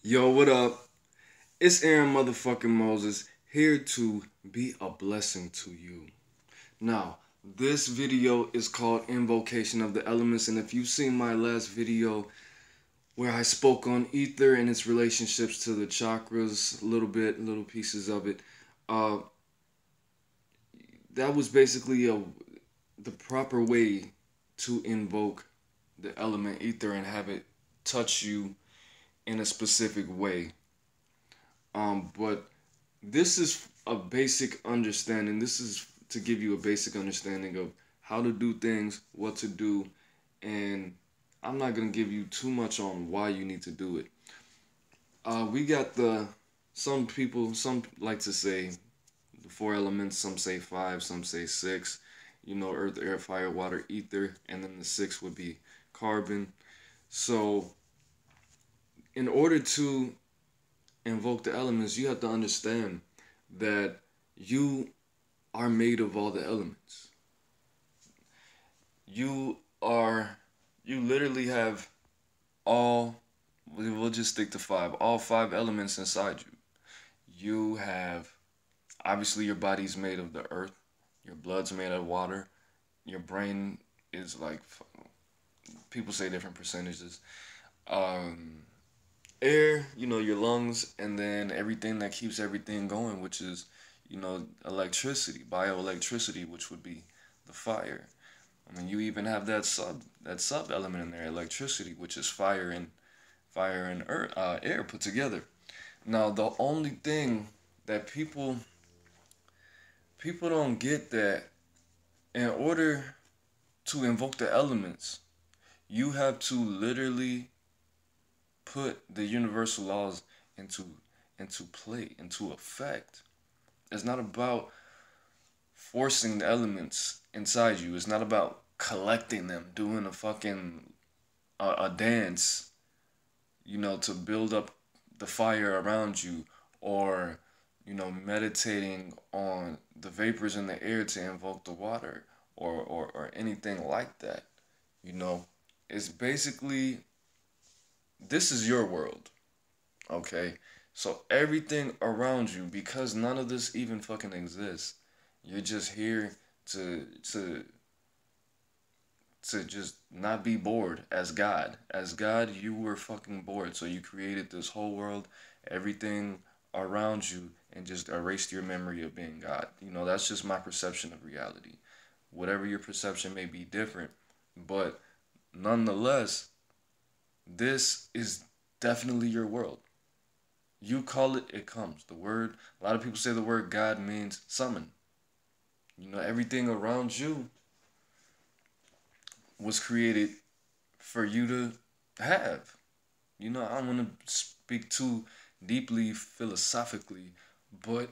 Yo, what up? It's Aaron motherfucking Moses here to be a blessing to you. Now, this video is called Invocation of the Elements, and if you've seen my last video where I spoke on ether and its relationships to the chakras, a little pieces of it, uh, that was basically the proper way to invoke the element ether and have it touch you in a specific way. But this is a basic understanding. This is to give you a basic understanding of how to do things, what to do, and I'm not gonna give you too much on why you need to do it. We got some like to say the four elements, some say five, some say six. You know, earth, air, fire, water, ether, and then the sixth would be carbon. So, in order to invoke the elements, you have to understand that you are made of all the elements. You are, you literally have all, we'll just stick to five, all five elements inside you. You have, obviously, your body's made of the earth, your blood's made of water, your brain is like, people say different percentages. Um, Air, you know, your lungs, and then everything that keeps everything going, which is, you know, electricity, bioelectricity, which would be the fire. I mean, you even have that sub element in there, electricity, which is fire and earth, air put together. Now, the only thing that people don't get that in order to invoke the elements, you have to literally put the universal laws into into play, into effect. It's not about forcing the elements inside you. It's not about collecting them, doing a fucking a dance, you know, to build up the fire around you, or you know, meditating on the vapors in the air to invoke the water, or anything like that. You know, it's basically, this is your world. Okay? So everything around you, because none of this even fucking exists, you're just here to to to just not be bored as God. As God, you were fucking bored. So you created this whole world, everything around you, and just erased your memory of being God. You know, that's just my perception of reality. Whatever your perception may be different, but nonetheless, this is definitely your world. You call it, it comes. The word, a lot of people say the word God means summon. You know, everything around you was created for you to have. You know, I don't want to speak too deeply philosophically, but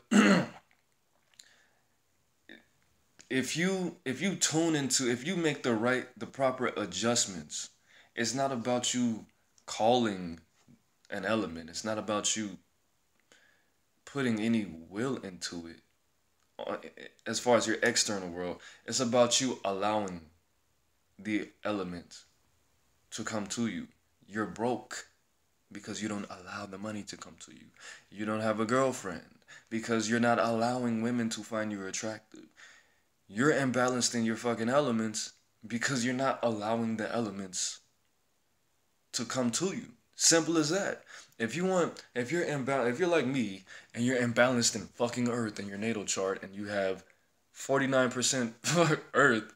if you make the proper adjustments, it's not about you calling an element. It's not about you putting any will into it. As far as your external world, it's about you allowing the element to come to you. You're broke because you don't allow the money to come to you. You don't have a girlfriend because you're not allowing women to find you attractive. You're imbalanced in your fucking elements because you're not allowing the elements to come to you. Simple as that. If you're like me and you're imbalanced in fucking Earth in your natal chart, and you have 49% Earth,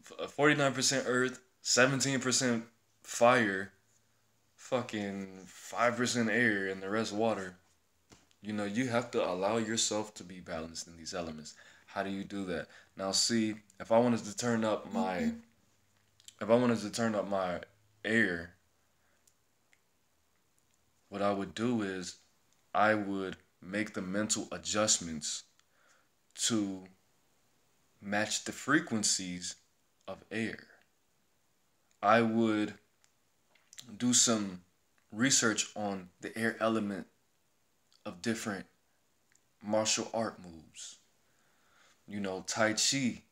49% Earth, 17% fire, fucking 5% air, and the rest water. You know, you have to allow yourself to be balanced in these elements. How do you do that? Now, see, if I wanted to turn up my air, what I would do is I would make the mental adjustments to match the frequencies of air. I would do some research on the air element of different martial art moves. You know, Tai Chi,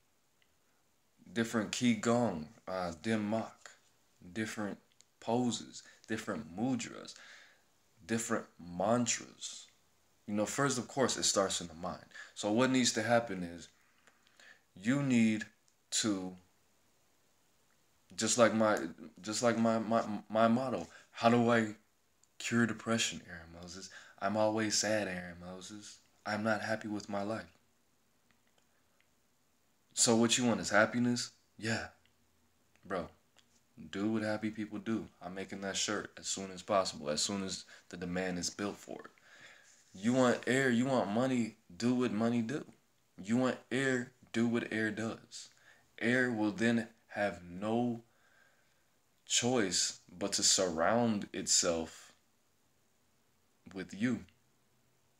different Qigong, Dim Mak, different poses, different mudras. different mantras. First, of course, it starts in the mind. So what needs to happen is you need to, just like my motto, how do I cure depression, Aaron Moses? I'm always sad, Aaron Moses. I'm not happy with my life. So what you want is happiness? Yeah, bro. Do what happy people do. I'm making that shirt as soon as possible, as soon as the demand is built for it. You want air, you want money, do what money do. You want air, do what air does. Air will then have no choice but to surround itself with you.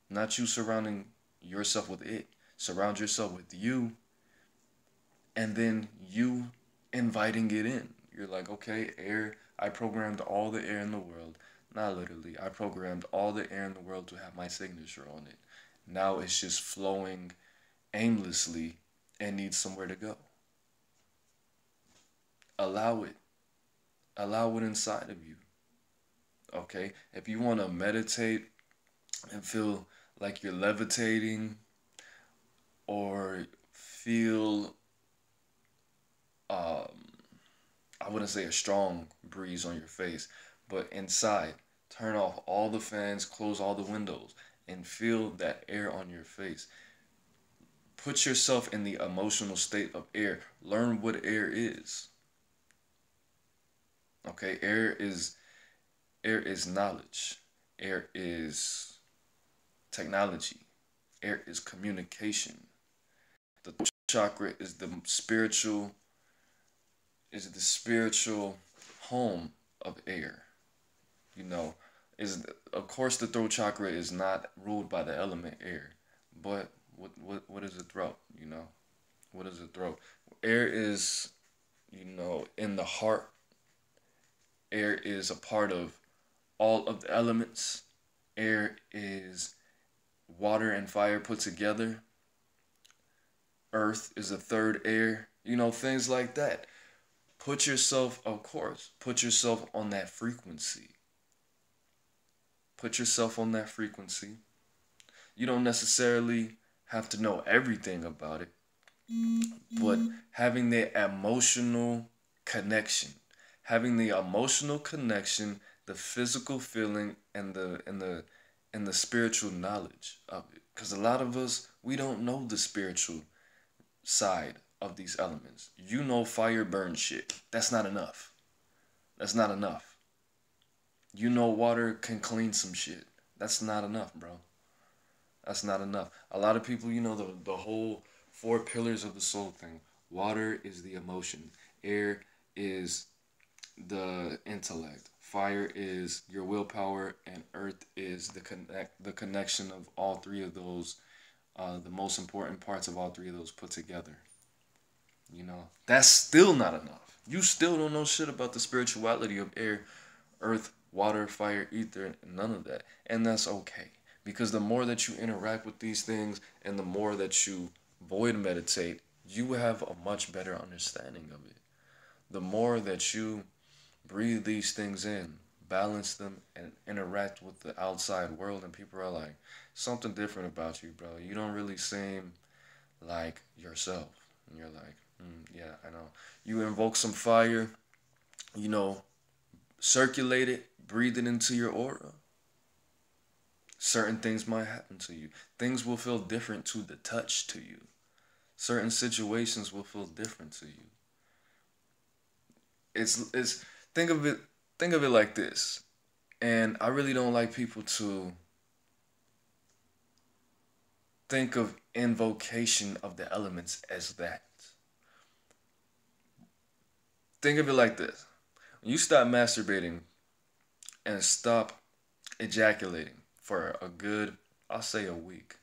Not you surrounding yourself with it. Surround yourself with you, and then you inviting it in. You're like, okay, air, I programmed all the air in the world. Not literally. I programmed all the air in the world to have my signature on it. Now it's just flowing aimlessly and needs somewhere to go. Allow it. Allow it inside of you. Okay? If you want to meditate and feel like you're levitating, or feel I wouldn't say a strong breeze on your face, but inside, turn off all the fans, close all the windows, and feel that air on your face. Put yourself in the emotional state of air. Learn what air is. Okay, air is knowledge. Air is technology. Air is communication. The chakra is the spiritual home of air. Of course the throat chakra is not ruled by the element air, but what is the throat? What is the throat? Air is, in the heart. Air is a part of all of the elements. Air is water and fire put together. Earth is a third air. Things like that. Put yourself on that frequency. Put yourself on that frequency. You don't necessarily have to know everything about it, but having the emotional connection, the physical feeling, and the spiritual knowledge of it. Because a lot of us, we don't know the spiritual side of these elements. Fire burns shit. That's not enough. Water can clean some shit. That's not enough, bro. That's not enough. A lot of people, the whole 4 pillars of the soul thing. Water is the emotion. Air is the intellect. Fire is your willpower, and earth is the connection of all 3 of those, the most important parts of all 3 of those put together. That's still not enough. You still don't know shit about the spirituality of air, earth, water, fire, ether, and none of that. And that's okay. Because the more that you interact with these things and the more that you void meditate, you have a much better understanding of it. The more that you breathe these things in, balance them, and interact with the outside world, and people are like, something different about you, bro. You don't really seem like yourself. And you're like, yeah, I know. You invoke some fire, circulate it, breathe it into your aura. Certain things might happen to you. Things will feel different to the touch to you. Certain situations will feel different to you. It's think of it like this. And I really don't like people to think of invocation of the elements as that. Think of it like this. When you stop masturbating and stop ejaculating for a good, I'll say a week,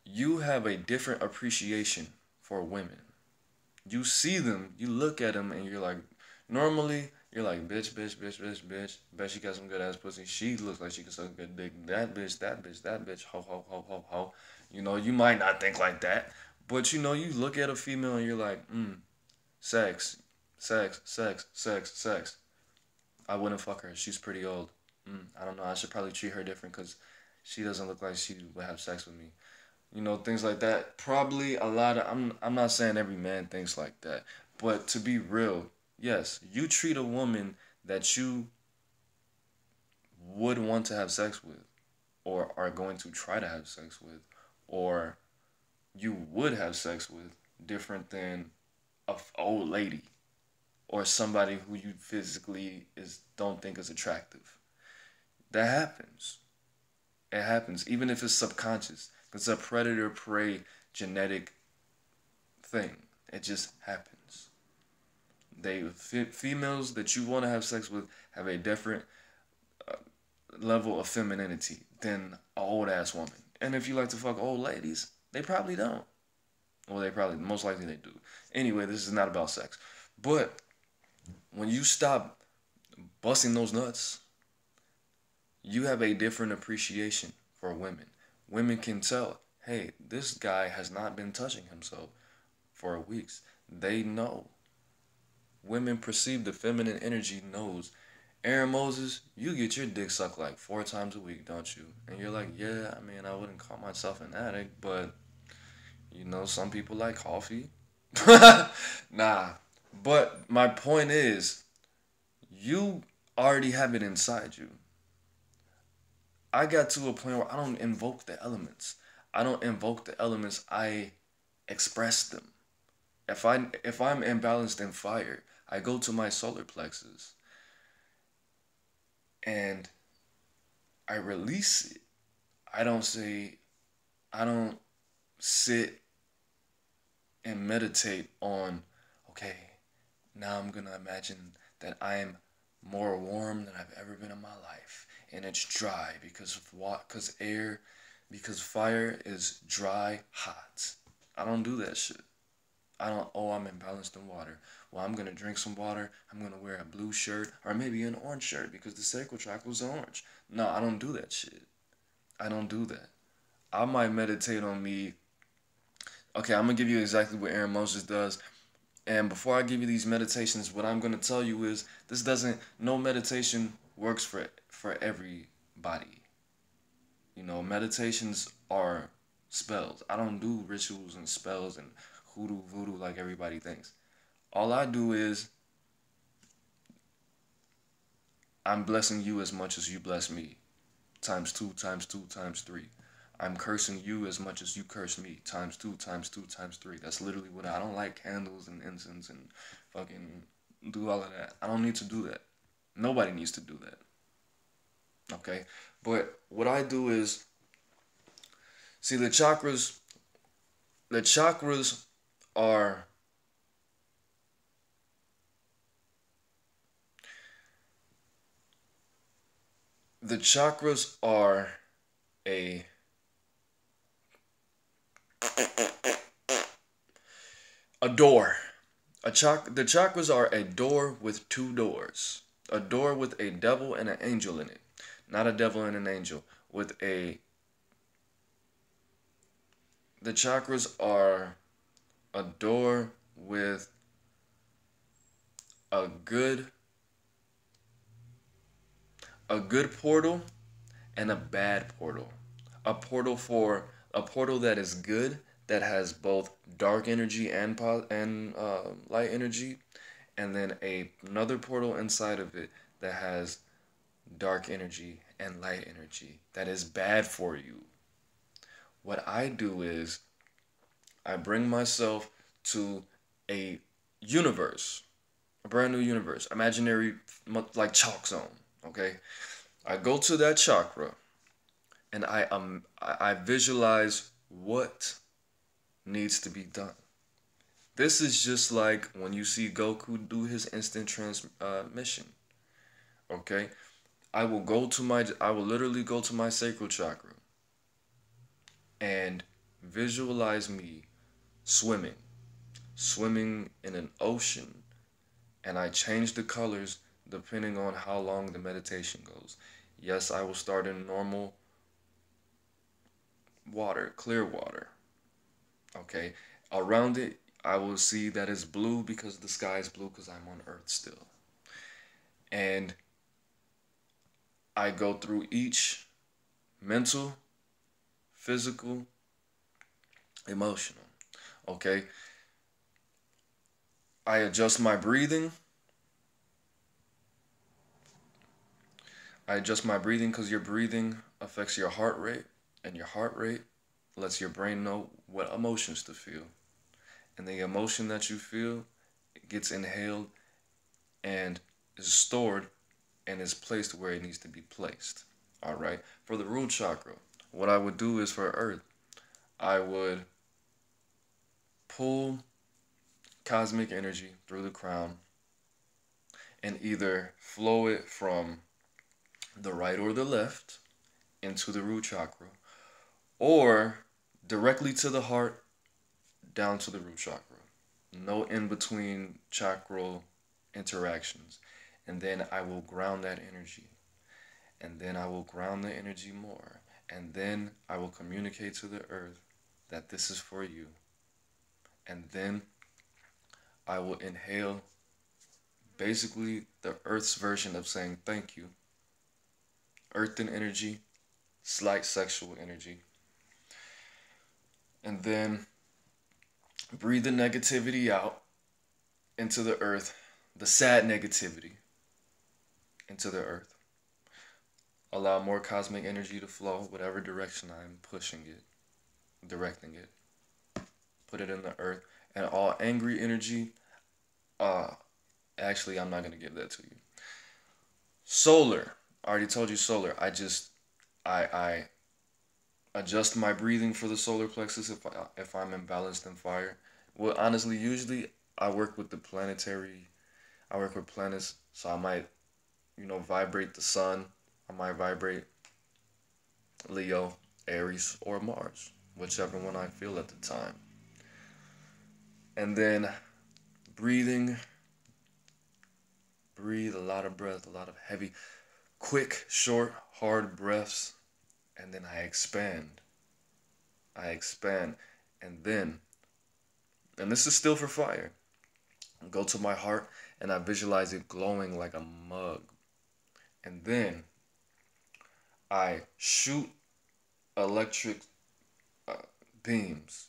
you have a different appreciation for women. You see them, you look at them, and you're like, normally, you're like, bitch, bet she got some good ass pussy. She looks like she can suck a good dick. That bitch, ho. You might not think like that, but you look at a female and you're like, sex. I wouldn't fuck her. She's pretty old. I don't know. I should probably treat her different because she doesn't look like she would have sex with me. You know, things like that. Probably a lot of. I'm not saying every man thinks like that, but to be real, yes, you treat a woman that you would want to have sex with, or are going to try to have sex with, or you would have sex with, different than a old lady or somebody who you physically is don't think is attractive. That happens. It happens, even if it's subconscious. It's a predator prey genetic thing. It just happens. Females that you want to have sex with have a different uh, level of femininity than an old ass woman. And if you like to fuck old ladies, they probably don't. Well, they probably, most likely they do. Anyway, this is not about sex. But when you stop busting those nuts, you have a different appreciation for women. Women can tell, hey, this guy has not been touching himself for weeks. They know. Women perceive the feminine energy knows. AaroniMoses, you get your dick sucked like 4 times a week, don't you? And you're like, yeah, I mean, I wouldn't call myself an addict, but you know, some people like coffee. Nah. But my point is, you already have it inside you. I got to a point where I don't invoke the elements. I don't invoke the elements, I express them. If I'm imbalanced in fire, I go to my solar plexus and I release it. I don't say I don't sit and meditate on, okay, now I'm gonna imagine that I am more warm than I've ever been in my life. And it's dry because of what? Because fire is dry, hot. I don't do that shit. I don't, oh, I'm imbalanced in water. Well, I'm gonna drink some water. I'm gonna wear a blue shirt or maybe an orange shirt because the sacral chakra was orange. No, I don't do that shit. I don't do that. I might meditate on me. Okay, I'm gonna give you exactly what AaroniMoses does. And before I give you these meditations, what I'm gonna tell you is no meditation works for everybody. You know, meditations are spells. I don't do rituals and spells and hoodoo voodoo like everybody thinks. All I do is I'm blessing you as much as you bless me. Times two, times two, times three. I'm cursing you as much as you curse me. Times two, times two, times three. That's literally what I don't like candles and incense and fucking do all of that. I don't need to do that. Nobody needs to do that. Okay? But what I do is see the chakras are the chakras are a a door. The chakras are a door with 2 doors. A door with a devil and an angel in it. Not a devil and an angel. The chakras are a door with a good portal and a bad portal. A portal that is good, that has both dark energy and light energy, and then another portal inside of it that has dark energy and light energy that is bad for you. What I do is I bring myself to a universe, a brand new universe, imaginary, like chalk zone. Okay, I go to that chakra and I visualize what needs to be done. This is just like when you see Goku do his instant transmission. Okay, I will literally go to my sacral chakra and visualize me swimming, swimming in an ocean, and I change the colors depending on how long the meditation goes. Yes, I will start in normal water, clear water. Okay, around it, I will see that it's blue because the sky is blue because I'm on Earth still. And I go through each mental, physical, emotional. Okay? I adjust my breathing. I adjust my breathing because your breathing affects your heart rate, and your heart rate lets your brain know what emotions to feel. And the emotion that you feel gets inhaled and is stored and is placed where it needs to be placed. All right. For the root chakra, what I would do is for Earth, I would pull cosmic energy through the crown and either flow it from the right or the left into the root chakra, or directly to the heart down to the root chakra. No in between chakral interactions. And then I will ground that energy. And then I will ground the energy more. And then I will communicate to the earth that this is for you. And then I will inhale basically the earth's version of saying thank you. Earthen energy, slight sexual energy. And then breathe the negativity out into the earth, the sad negativity into the earth. Allow more cosmic energy to flow, whatever direction I'm pushing it, directing it. Put it in the earth. And all angry energy, actually, I'm not going to give that to you. Solar. I already told you solar. I adjust my breathing for the solar plexus if I'm imbalanced in fire. Well, honestly, usually I work with I work with planets, so I might, vibrate the sun. I might vibrate Leo, Aries, or Mars, whichever one I feel at the time. And then breathing, breathe a lot of breath, a lot of heavy, quick, short, hard breaths, and then I expand. And then, and this is still for fire, go to my heart and I visualize it glowing like a mug. And then I shoot electric beams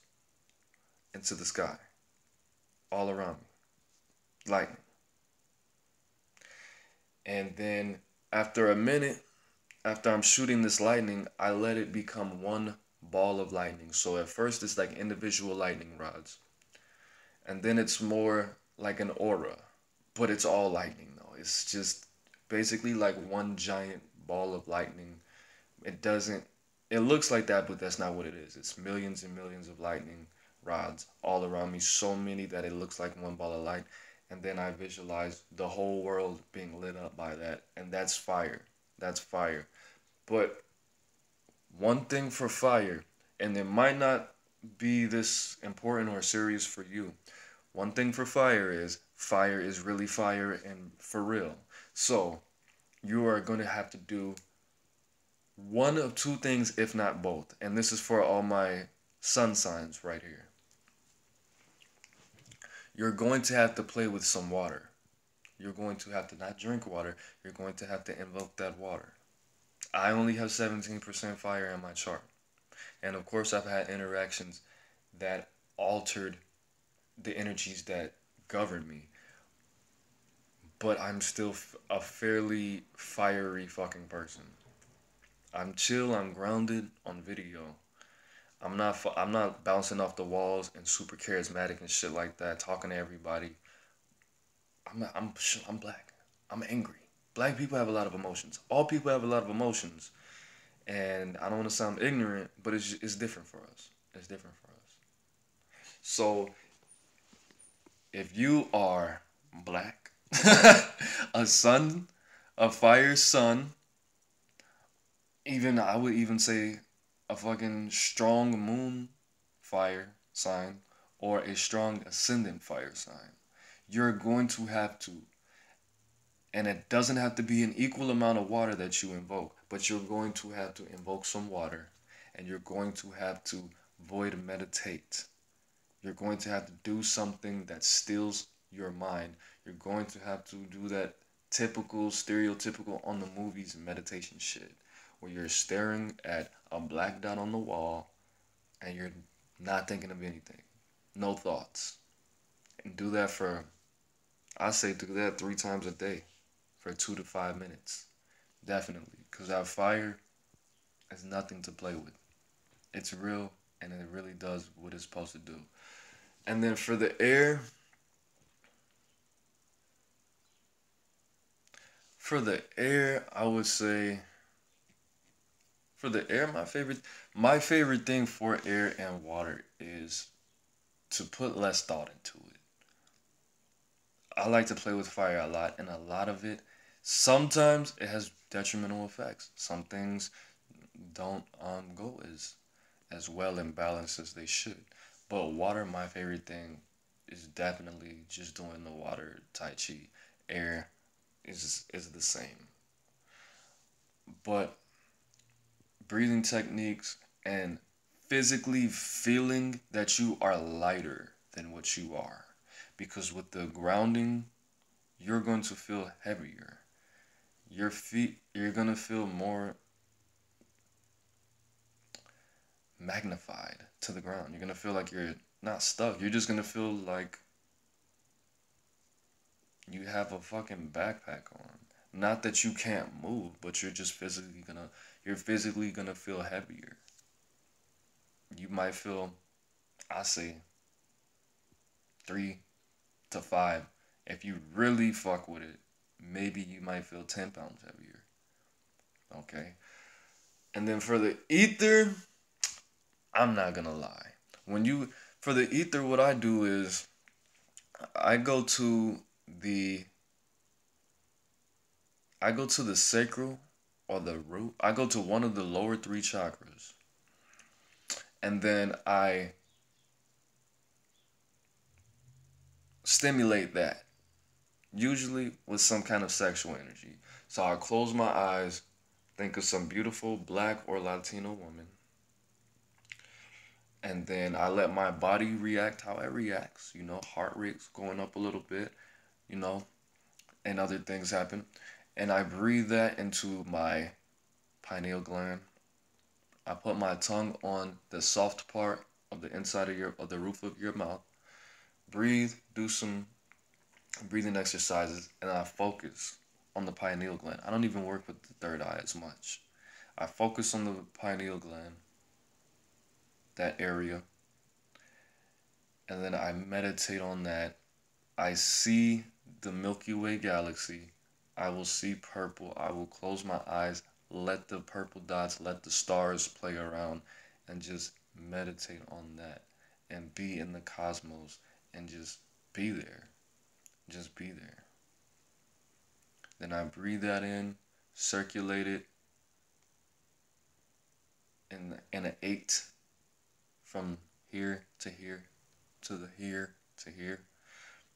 into the sky, all around me, lightning. And then after a minute, after I'm shooting this lightning, I let it become one ball of lightning. So at first it's like individual lightning rods. And then it's more like an aura, but it's all lightning though. It's just basically like one giant ball of lightning. It looks like that, but that's not what it is. It's millions and millions of lightning rods all around me, so many that it looks like one ball of light. And then I visualize the whole world being lit up by that, and that's fire. That's fire. But one thing for fire, and it might not be this important or serious for you. One thing for fire is really fire and for real. So you are going to have to do one of two things, if not both. And this is for all my sun signs right here. You're going to have to play with some water. You're going to have to not drink water. You're going to have to invoke that water. I only have 17% fire in my chart. And of course, I've had interactions that altered the energies that govern me. But I'm still a fairly fiery fucking person. I'm chill, I'm grounded on video. I'm not bouncing off the walls and super charismatic and shit like that, talking to everybody. I'm black. I'm angry. Black people have a lot of emotions. All people have a lot of emotions. And I don't want to sound ignorant, but it's different for us. It's different for us. So if you are black, a sun, a fire sun, I would even say a fucking strong moon fire sign or a strong ascendant fire sign, you're going to have to, and it doesn't have to be an equal amount of water that you invoke, but you're going to have to invoke some water, and you're going to have to void meditate. You're going to have to do something that stills your mind. You're going to have to do that typical, stereotypical on the movies meditation shit, where you're staring at a black dot on the wall and you're not thinking of anything, no thoughts. And do that for, I say do that 3 times a day for 2 to 5 minutes. Definitely. Because that fire is nothing to play with. It's real and it really does what it's supposed to do. And then for the air, I would say for the air, my favorite thing for air and water is to put less thought into it. I like to play with fire a lot, and a lot of it, sometimes it has detrimental effects. Some things don't go as well and balanced as they should. But water, my favorite thing is definitely just doing the water tai chi. Air is the same. But breathing techniques and physically feeling that you are lighter than what you are. Because with the grounding, you're going to feel heavier. Your feet, you're going to feel more magnified to the ground. You're going to feel like you're not stuck. You're just going to feel like you have a fucking backpack on. Not that you can't move, but you're physically gonna feel heavier. You might feel, I say, 3 to 5. If you really fuck with it, maybe you might feel 10 pounds heavier. Okay. And then for the ether, I'm not gonna lie. For the ether, what I do is I go to the I go to the sacral or the root. I go to one of the lower 3 chakras. And then I stimulate that, usually with some kind of sexual energy. So I close my eyes, think of some beautiful black or Latino woman, and then I let my body react how it reacts. Heart rate's going up a little bit, you know, and other things happen. And I breathe that into my pineal gland. I put my tongue on the soft part of the inside of the roof of your mouth. Breathe, do some breathing exercises, and I focus on the pineal gland. I don't even work with the third eye as much. I focus on the pineal gland, that area, and then I meditate on that. I see the Milky Way galaxy. I will see purple. I will close my eyes, let the purple dots, let the stars play around, and just meditate on that and be in the cosmos and just be there. Just be there. Then I breathe that in, circulate it in an 8 from here to here to the here to here.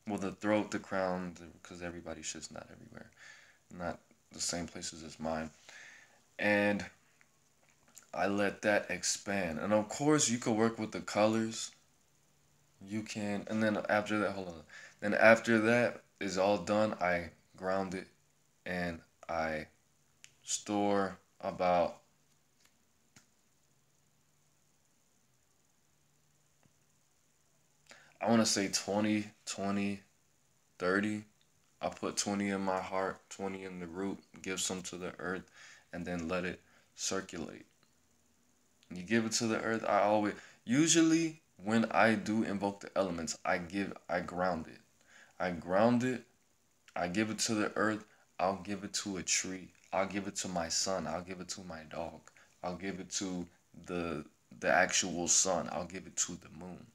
Well, the throat, the crown, because everybody's shit's not everywhere. Not the same places as mine. And I let that expand. And of course, you could work with the colors. You can. And then after that, hold on. Then after that is all done, I ground it and I store about I want to say 20, 20, 30. I put 20 in my heart, 20 in the root, give some to the earth, and then let it circulate. And you give it to the earth. Usually when I do invoke the elements, I ground it. I ground it. I give it to the earth. I'll give it to a tree. I'll give it to my son. I'll give it to my dog. I'll give it to the actual sun. I'll give it to the moon.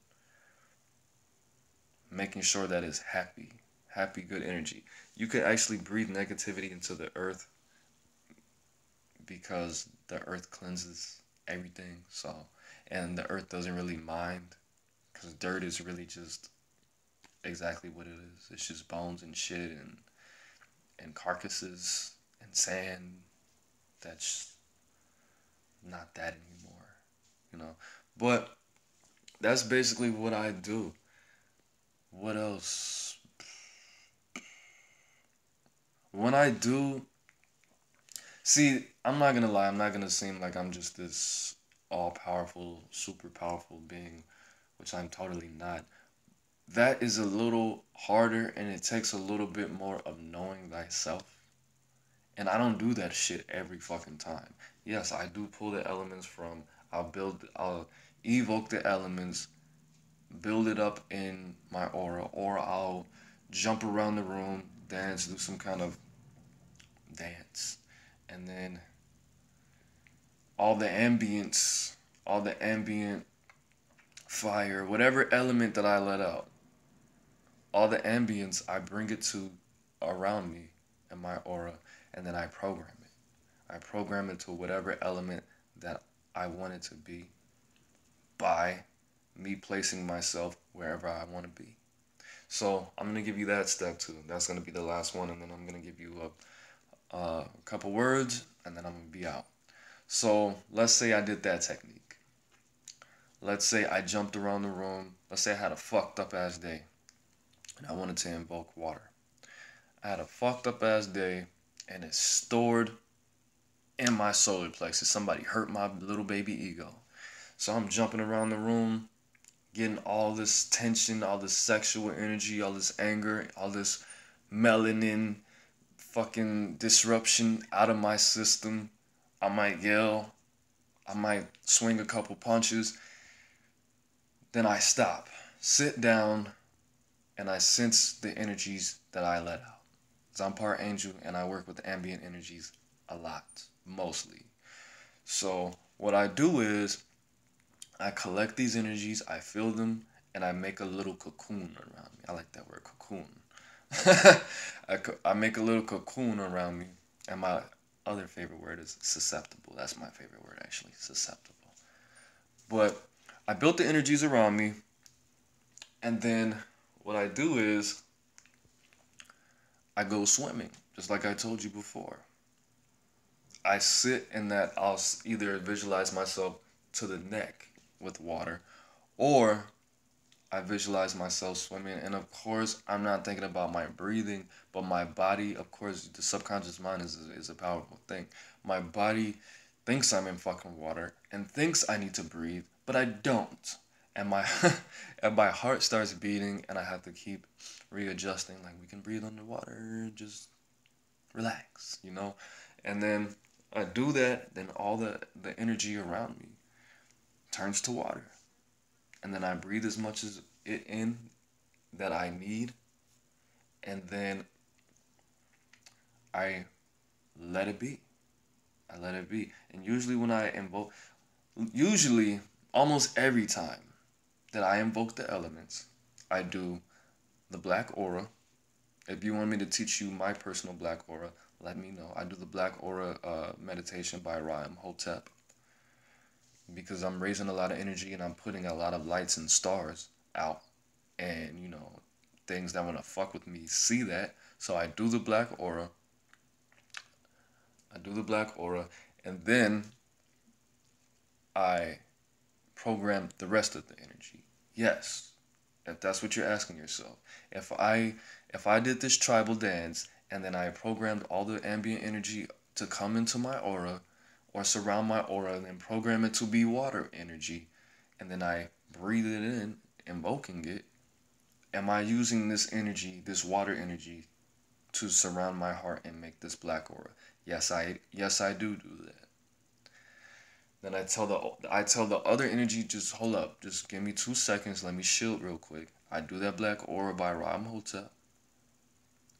Making sure that it's happy, good energy. You can actually breathe negativity into the earth because the earth cleanses everything. And the earth doesn't really mind because dirt is really just exactly what it is. It's just bones and shit and carcasses and sand. That's not that anymore. But that's basically what I do. What else? when I do, see, I'm not gonna lie, I'm not gonna seem like I'm just this all powerful, super powerful being, which I'm totally not. That is a little harder and it takes a little bit more of knowing thyself. And I don't do that shit every fucking time. Yes, I do pull the elements from, I'll evoke the elements, build it up in my aura, or I'll jump around the room, dance, do some kind of dance. And then all the ambience, all the ambient fire, whatever element that I let out, all the ambience, I bring it to around me in my aura, and then I program it. I program it to whatever element that I want it to be by me placing myself wherever I want to be. So I'm gonna give you that step too. That's gonna be the last one, and then I'm gonna give you a couple words, and then I'm gonna be out. So let's say I did that technique. Let's say I jumped around the room. Let's say I had a fucked up ass day, and I wanted to invoke water. I had a fucked up ass day, and it's stored in my solar plexus. Somebody hurt my little baby ego. So I'm jumping around the room, getting all this tension, all this sexual energy, all this anger, all this melanin fucking disruption out of my system. I might yell, I might swing a couple punches. Then I stop, sit down, and I sense the energies that I let out. Because I'm part angel and I work with ambient energies a lot, mostly. So what I do is I collect these energies, I feel them, and I make a little cocoon around me. I like that word, cocoon. I make a little cocoon around me, and my other favorite word is susceptible. That's my favorite word, actually, susceptible. But I built the energies around me, and then what I do is I go swimming, just like I told you before. I sit in that, I'll either visualize myself to the neck with water, or I visualize myself swimming. And of course, I'm not thinking about my breathing, but my body, of course, the subconscious mind is a powerful thing. My body thinks I'm in fucking water and thinks I need to breathe, but I don't. And my and my heart starts beating, and I have to keep readjusting. Like, we can breathe underwater, just relax, you know. And then I do that, then all the energy around me turns to water. And then I breathe as much as it in that I need, and then I let it be. I let it be. And usually when I invoke, usually almost every time that I invoke the elements, I do the black aura. If you want me to teach you my personal black aura, let me know. I do the black aura meditation by AaroniMoses, because I'm raising a lot of energy and I'm putting a lot of lights and stars out, and you know, things that want to fuck with me see that. So I do the black aura. And then I program the rest of the energy. Yes, if that's what you're asking yourself. If I did this tribal dance and then I programmed all the ambient energy to come into my aura or surround my aura, and then program it to be water energy, and then I breathe it in, invoking it, am I using this energy, this water energy, to surround my heart and make this black aura? Yes, I do that. Then I tell the other energy, just hold up, just give me 2 seconds, let me shield real quick. I do that black aura by AaroniMoses,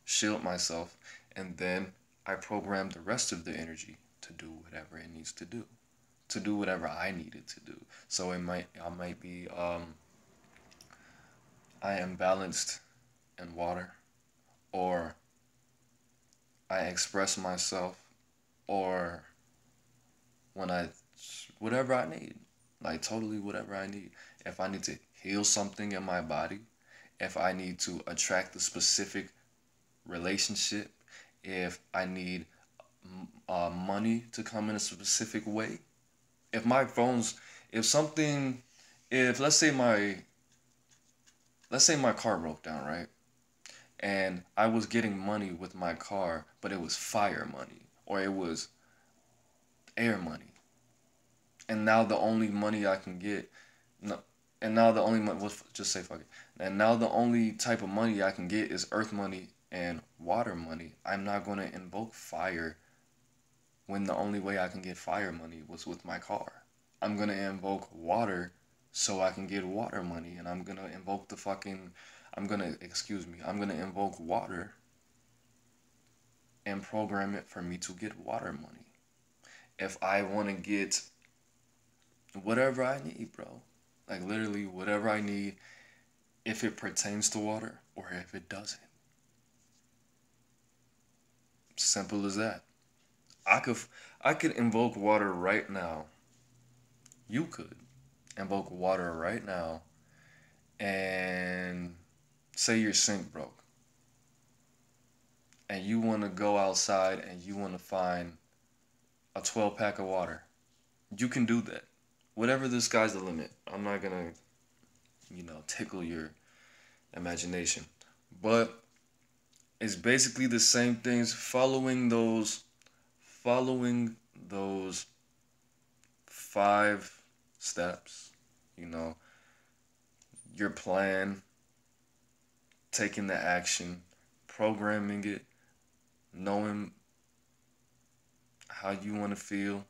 shield myself, and then I program the rest of the energy to do whatever it needs to do, whatever I need it to do. So I might be I am balanced in water, or I express myself, or when I whatever I need, like totally whatever I need. If I need to heal something in my body, if I need to attract a specific relationship, if I need money to come in a specific way, if my phone's, if something, if let's say my car broke down, right? and I was getting money with my car, but it was fire money or it was air money. And now the only money I can get, no, and now the only money, let's just say fuck it. And now the only type of money I can get is earth money and water money. I'm not going to invoke fire when the only way I can get fire money was with my car. I'm going to invoke water so I can get water money. And I'm going to invoke I'm going to invoke water and program it for me to get water money. If I want to get whatever I need, bro. Like literally whatever I need, if it pertains to water or if it doesn't. Simple as that. I could invoke water right now. You could invoke water right now and say your sink broke. And you want to go outside and you want to find a 12-pack of water. You can do that. Whatever, the sky's the limit. I'm not going to, tickle your imagination. But it's basically the same things, following those 5 steps, your plan, taking the action, programming it, knowing how you want to feel,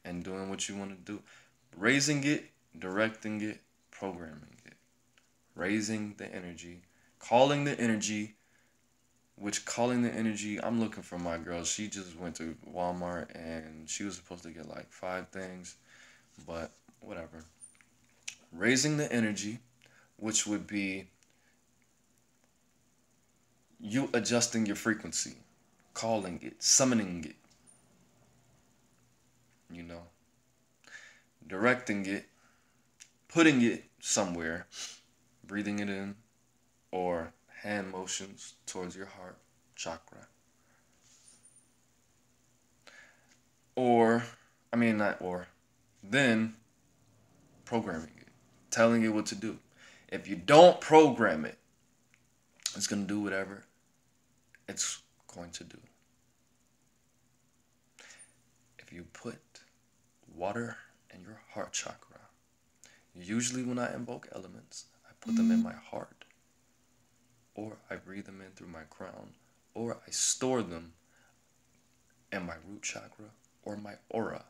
and doing what you want to do. Raising it, directing it, programming it. Raising the energy, calling the energy, I'm looking for my girl. She just went to Walmart and she was supposed to get like 5 things, but whatever. Raising the energy, which would be you adjusting your frequency, calling it, summoning it, directing it, putting it somewhere, breathing it in, or hand motions towards your heart chakra. Then programming it, telling it what to do. If you don't program it, it's going to do whatever it's going to do. If you put water in your heart chakra, usually when I invoke elements, I put them in my heart, or I breathe them in through my crown, or I store them in my root chakra or my aura.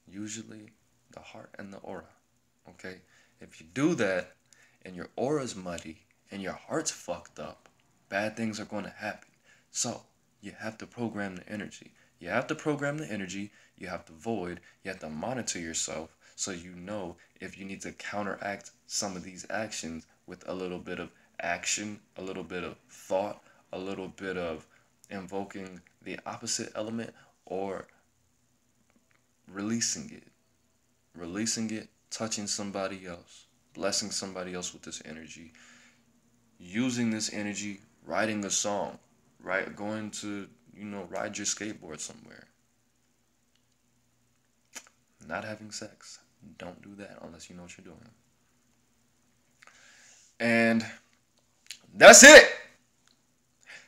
Usually the heart and the aura. Okay? If you do that and your aura's muddy and your heart's fucked up, bad things are going to happen. So you have to program the energy. You have to program the energy. You have to void. You have to monitor yourself so you know if you need to counteract some of these actions with a little bit of action, a little bit of thought, a little bit of invoking the opposite element, or releasing it, touching somebody else, blessing somebody else with this energy, using this energy, writing a song, right? Going to, ride your skateboard somewhere. Not having sex. Don't do that unless you know what you're doing. And that's it.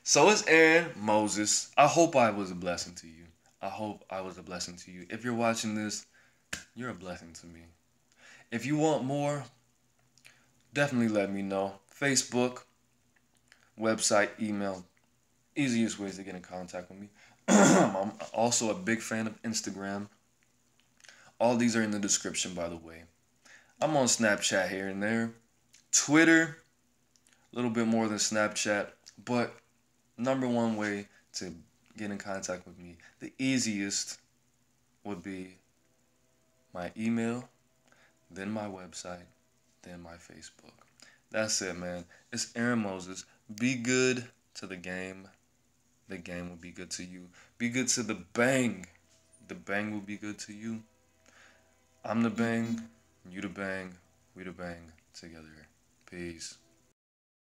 So it's AaroniMoses. I hope I was a blessing to you. If you're watching this, you're a blessing to me. If you want more, definitely let me know. Facebook, website, email. Easiest ways to get in contact with me. I'm also a big fan of Instagram. All these are in the description, by the way. I'm on Snapchat here and there. Twitter, a little bit more than Snapchat. But number one way to get in contact with me, the easiest would be my email, then my website, then my Facebook. That's it, man. It's AaroniMoses. Be good to the game. The game will be good to you. Be good to the bang. The bang will be good to you. I'm the bang. You the bang. We the bang together. Peace.